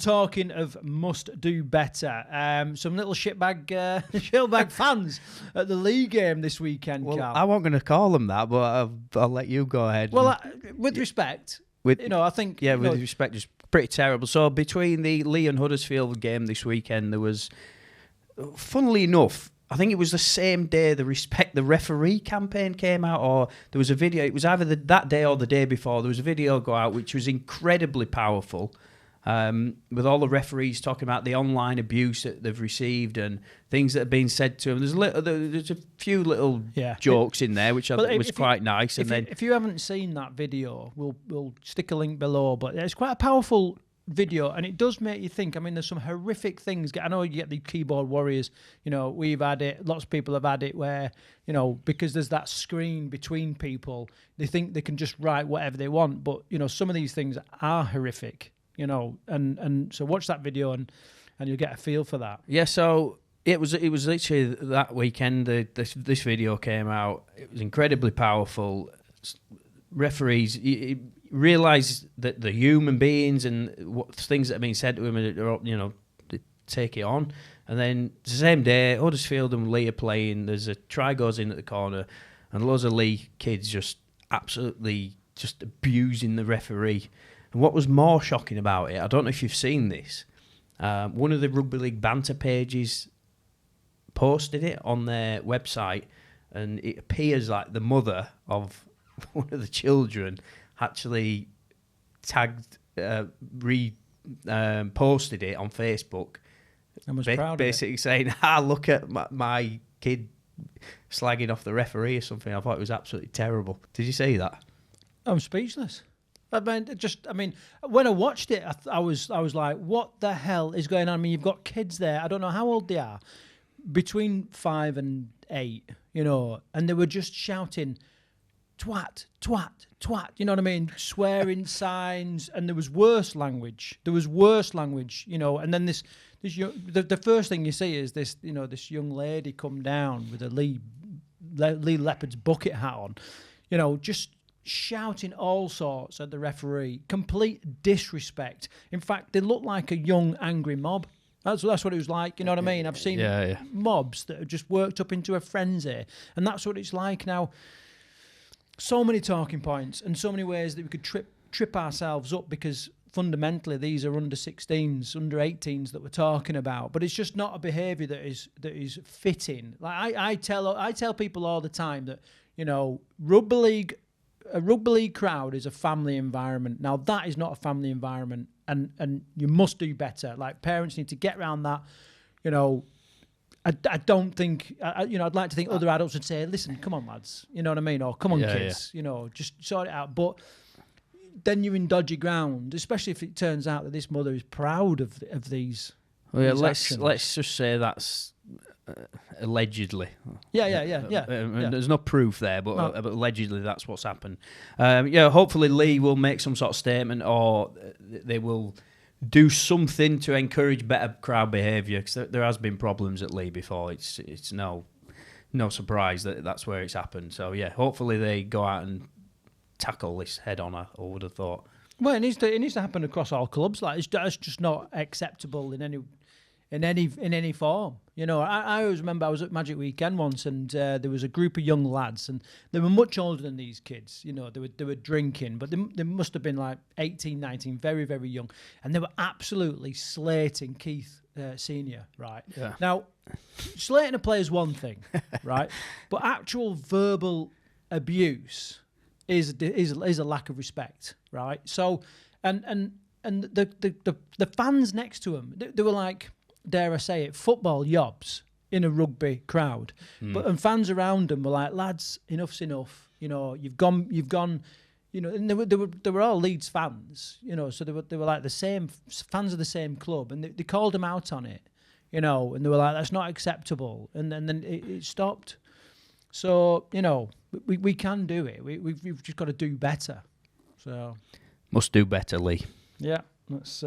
Talking of must do better, some little shitbag fans at the Leigh game this weekend. Well, Carl. I wasn't going to call them that, but I'll let you go ahead. Well, with respect, I think... Yeah, with respect, it's pretty terrible. So between the Leigh and Huddersfield game this weekend, there was, funnily enough, I think it was the same day the Respect the Referee campaign came out, or there was a video, it was either that day or the day before, there was a video go out which was incredibly powerful, with all the referees talking about the online abuse that they've received and things that have been said to them. There's a few little jokes in there, which I thought was quite nice. If you haven't seen that video, we'll stick a link below, but it's quite a powerful video, and it does make you think. I mean, there's some horrific things. I know you get the keyboard warriors, we've had it, lots of people have had it, where, because there's that screen between people, they think they can just write whatever they want, but, some of these things are horrific, and so watch that video and you'll get a feel for that. Yeah, so it was literally that weekend this video came out. It was incredibly powerful. Referees realise that the human beings and what things that have been said to them, they take it on. And then the same day, Huddersfield and Leigh are playing. There's a try goes in at the corner, and loads of Leigh kids just absolutely just abusing the referee. And what was more shocking about it, I don't know if you've seen this, one of the Rugby League banter pages posted it on their website, and it appears like the mother of one of the children actually tagged, posted it on Facebook. I was proud basically of it. Saying, look at my kid slagging off the referee or something. I thought it was absolutely terrible. Did you see that? I'm speechless. I mean, when I watched it, I was like, what the hell is going on? I mean, you've got kids there. I don't know how old they are, between 5 and 8, and they were just shouting, twat, twat, twat, you know what I mean? Swearing signs, and there was worse language. And then the first thing you see is this, this young lady come down with a Leigh Leopard's bucket hat on, just shouting all sorts at the referee. Complete disrespect. In fact, they look like a young, angry mob. That's what it was like, you know what I mean? I've seen mobs that have just worked up into a frenzy, and that's what it's like now. So many talking points and so many ways that we could trip ourselves up, because fundamentally these are under 16s, under 18s that we're talking about. But it's just not a behaviour that is fitting. Like I tell people all the time that, a rugby league crowd is a family environment. Now that is not a family environment, and you must do better. Like, parents need to get around that. I don't think, I'd like to think other adults would say, listen, come on, lads, you know what I mean? Or come on, kids, just sort it out. But then you're in dodgy ground, especially if it turns out that this mother is proud of these. Well, yeah, these let's just say that's allegedly. Yeah. There's no proof there, but allegedly that's what's happened. Hopefully Leigh will make some sort of statement, or they will do something to encourage better crowd behaviour, because there has been problems at Leigh before. It's no surprise that that's where it's happened. So hopefully they go out and tackle this head on. I would have thought. Well, it needs to happen across all clubs. Like, it's just not acceptable in any form. I always remember I was at Magic Weekend once, and there was a group of young lads, and they were much older than these kids. They were drinking, but they must have been like 18, 19, very, very young, and they were absolutely slating Keith Senior. Right. Yeah. Now, slating a player is one thing, right? But actual verbal abuse is a lack of respect, right? So, and the fans next to him, they were like, dare I say it, football yobs in a rugby crowd. And fans around them were like, lads, enough's enough. You've gone. And they were all Leeds fans. So they were like the same fans of the same club, and they called them out on it. And they were like, that's not acceptable. And then it stopped. So we can do it. We've just got to do better. So must do better, Leigh. Yeah, that's